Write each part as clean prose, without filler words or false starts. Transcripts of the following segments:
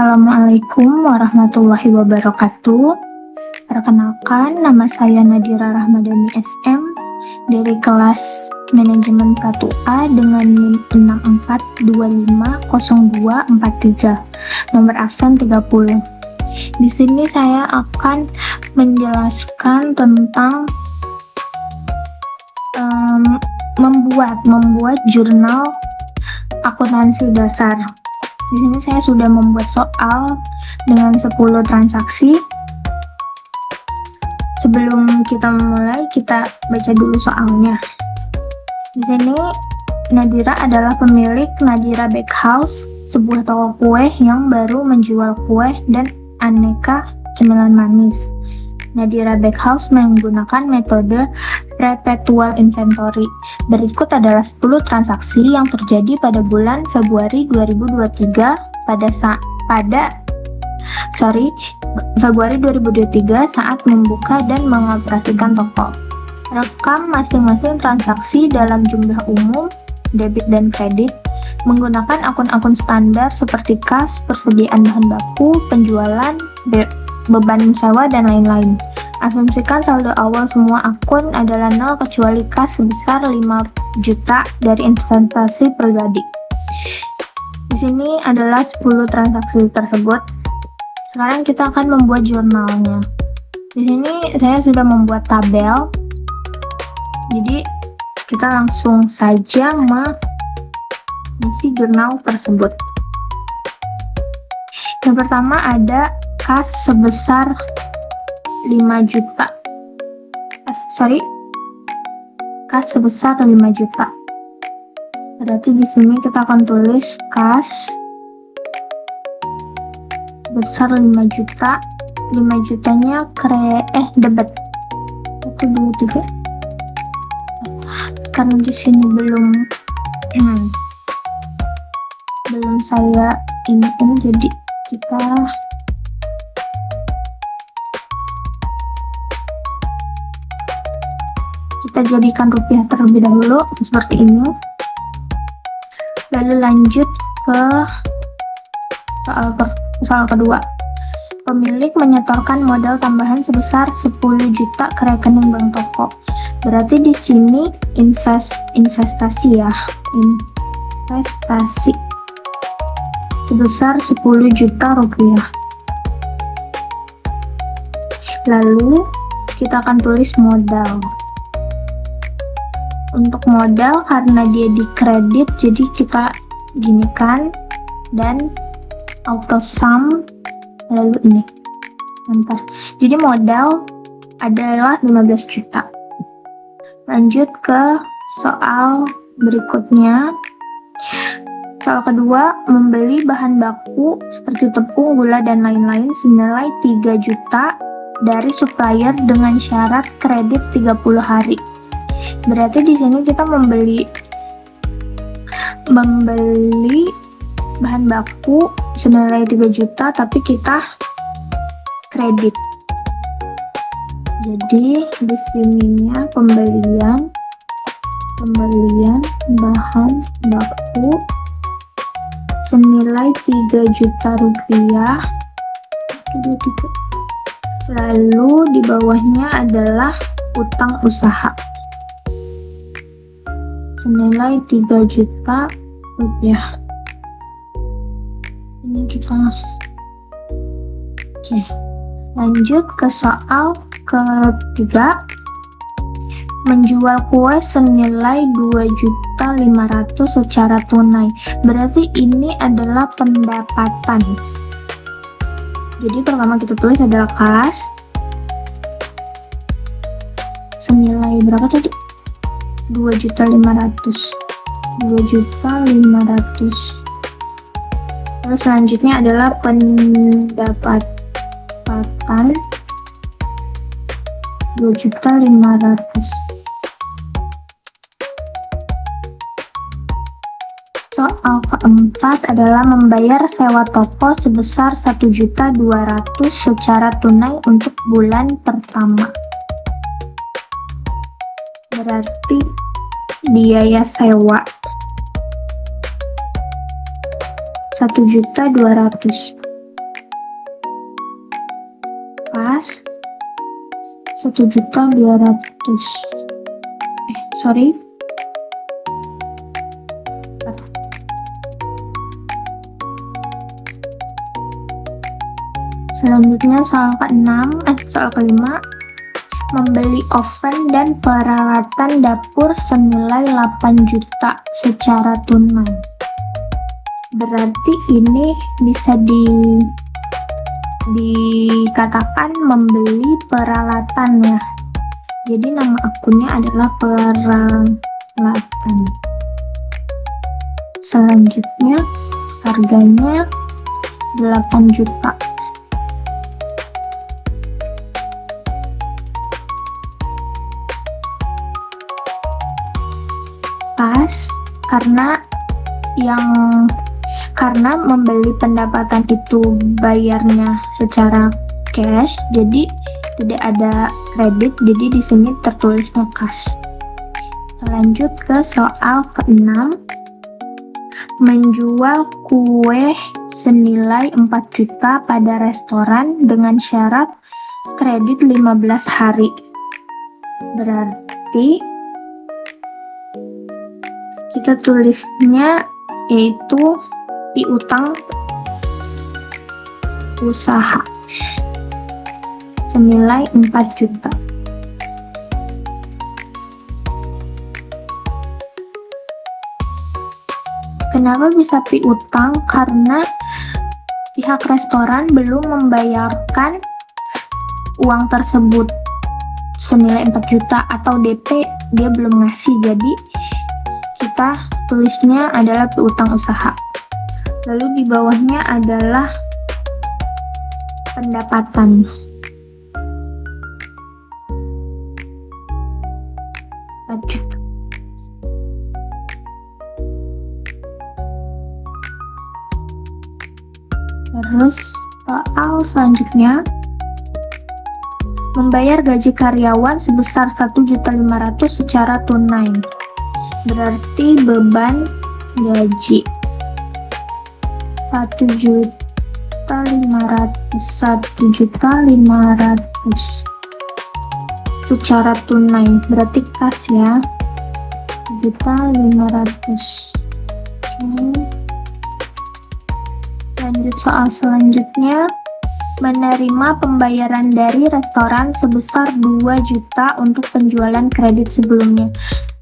Assalamualaikum warahmatullahi wabarakatuh. Perkenalkan, nama saya Nadira Rahmadani SM dari kelas Manajemen 1A dengan NIM 64250243, nomor absen 30. Di sini saya akan menjelaskan tentang membuat jurnal akuntansi dasar. Di sini saya sudah membuat soal dengan 10 transaksi. Sebelum kita mulai, kita baca dulu soalnya. Di sini Nadira adalah pemilik Nadira Bakehouse, sebuah toko kue yang baru menjual kue dan aneka cemilan manis. Nadira Bakehouse menggunakan metode perpetual inventory. Berikut adalah 10 transaksi yang terjadi pada bulan Februari 2023 Februari 2023 saat membuka dan mengoperasikan toko. Rekam masing-masing transaksi dalam jumlah umum, debit dan kredit, menggunakan akun-akun standar seperti kas, persediaan bahan baku, penjualan, beban sewa, dan lain-lain. Asumsikan saldo awal semua akun adalah 0 kecuali kas sebesar 5 juta dari investasi pribadi. Di sini adalah 10 transaksi tersebut. Sekarang kita akan membuat jurnalnya. Di sini saya sudah membuat tabel. Jadi kita langsung saja mengisi jurnal tersebut. Yang pertama ada kas sebesar 5 juta. Kas sebesar 5 juta. Berarti di sini kita akan tulis kas sebesar 5 juta. 5 jutanya debit. 1 2 3. Karena di sini belum saya ini jadi kita jadikan rupiah terlebih dahulu seperti ini. Lalu lanjut ke soal kedua. Pemilik menyetorkan modal tambahan sebesar 10 juta ke rekening bank toko. Berarti di sini investasi sebesar 10 juta rupiah. Lalu kita akan tulis modal. Untuk modal, karena dia dikredit, jadi kita ginikan dan auto sum, lalu ini. Jadi modal adalah 15 juta. Lanjut ke soal berikutnya. Soal kedua, membeli bahan baku seperti tepung, gula, dan lain-lain senilai 3 juta dari supplier dengan syarat kredit 30 hari. Berarti di sini kita membeli bahan baku senilai 3 juta tapi kita kredit. Jadi di sininya pembelian bahan baku senilai 3 juta rupiah. Lalu di bawahnya adalah utang usaha senilai 3 juta rupiah. Ini kita lanjut ke soal ketiga. Menjual kue senilai 2.500.000 secara tunai. Berarti ini adalah pendapatan. Jadi pertama kita tulis adalah kas senilai berapa tadi? 2.500.000. Terus selanjutnya adalah pendapatan 2.500.000. Soal keempat adalah membayar sewa toko sebesar 1.200.000 secara tunai untuk bulan pertama. Berarti biaya sewa 1.200.000. pas 1.200.000. Sorry. Selanjutnya soal ke-5, membeli oven dan peralatan dapur senilai 8 juta secara tunai. Berarti ini bisa dikatakan membeli peralatan ya. Jadi nama akunnya adalah peralatan. Selanjutnya harganya 8 juta. Pas karena membeli pendapatan itu bayarnya secara cash, jadi tidak ada kredit, jadi di sini tertulisnya kas. Lanjut ke soal ke-6, menjual kue senilai 4 juta pada restoran dengan syarat kredit 15 hari. Berarti kita tulisnya yaitu piutang usaha senilai 4 juta. Kenapa bisa piutang? Karena pihak restoran belum membayarkan uang tersebut senilai 4 juta atau DP dia belum ngasih, jadi kita tulisnya adalah piutang usaha. Lalu di bawahnya adalah pendapatan. Terus soal selanjutnya, membayar gaji karyawan sebesar 1.500.000 secara tunai. Berarti beban gaji 1.500.000 secara tunai, berarti kas ya, 1.500.000. Lanjut soal selanjutnya, menerima pembayaran dari restoran sebesar 2 juta untuk penjualan kredit sebelumnya.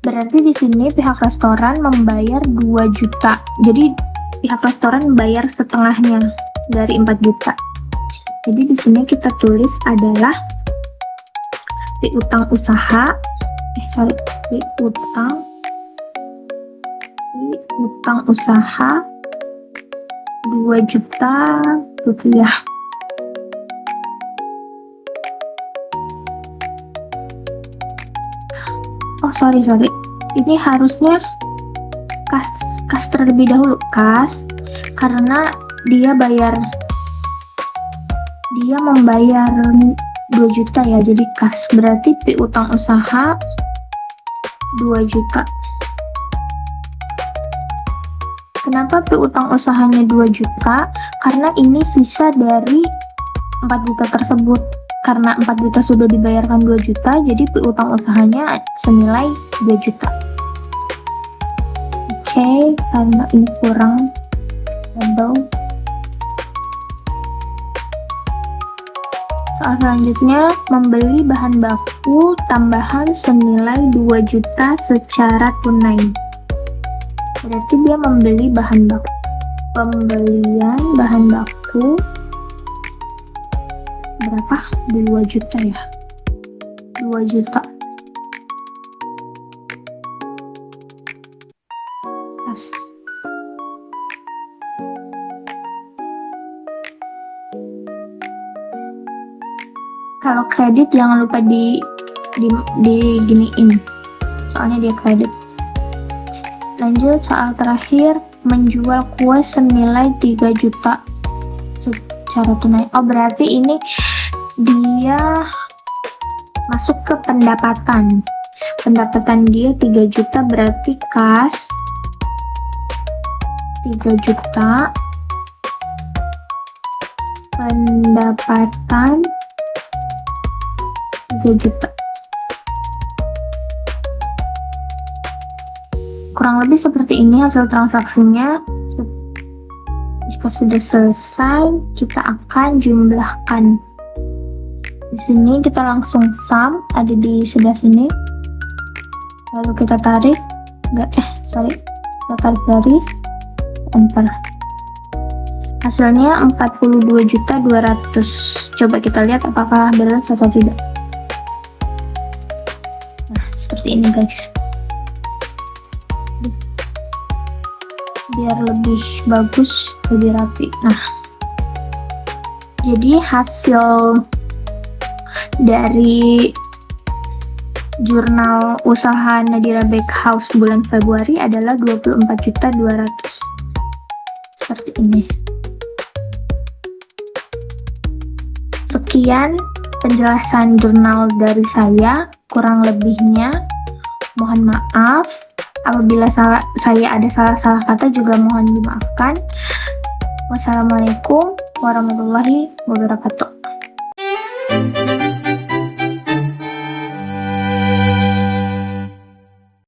Berarti di sini pihak restoran membayar 2 juta. Jadi pihak restoran membayar setengahnya dari 4 juta. Jadi di sini kita tulis adalah piutang usaha, piutang usaha 2 juta rupiah. Oh sorry, ini harusnya kas terlebih dahulu, kas, karena dia membayar 2 juta ya, jadi kas, berarti piutang usaha 2 juta. Kenapa piutang usahanya 2 juta? Karena ini sisa dari 4 juta tersebut. Karena 4 juta sudah dibayarkan 2 juta, jadi piutang usahanya senilai 2 juta. Oke, karena ini kurang double. Soal selanjutnya, membeli bahan baku tambahan senilai 2 juta secara tunai. Berarti dia membeli bahan baku. Pembelian bahan baku berapa? 2 juta ya. 2 juta. Yes. Kalau kredit jangan lupa diginiin. Soalnya dia kredit. Lanjut soal terakhir, menjual kue senilai 3 juta secara tunai. Oh berarti ini dia masuk ke pendapatan. Pendapatan dia 3 juta, berarti kas 3 juta, pendapatan juta. Kurang lebih seperti ini hasil transaksinya. Jika sudah selesai, kita akan jumlahkan. Di sini kita langsung sum, ada di sebelah sini. Lalu kita tarik, kita tarik garis, enter. Hasilnya 42.200.000. Coba kita lihat apakah balance atau tidak. Nah, seperti ini guys. Biar lebih bagus, lebih rapi. Nah, jadi hasil dari jurnal usaha Nadira Bakehouse bulan Februari adalah 24.200.000. Seperti ini. Sekian penjelasan jurnal dari saya, kurang lebihnya mohon maaf. Apabila saya ada salah kata juga mohon dimaafkan. Wassalamualaikum warahmatullahi wabarakatuh.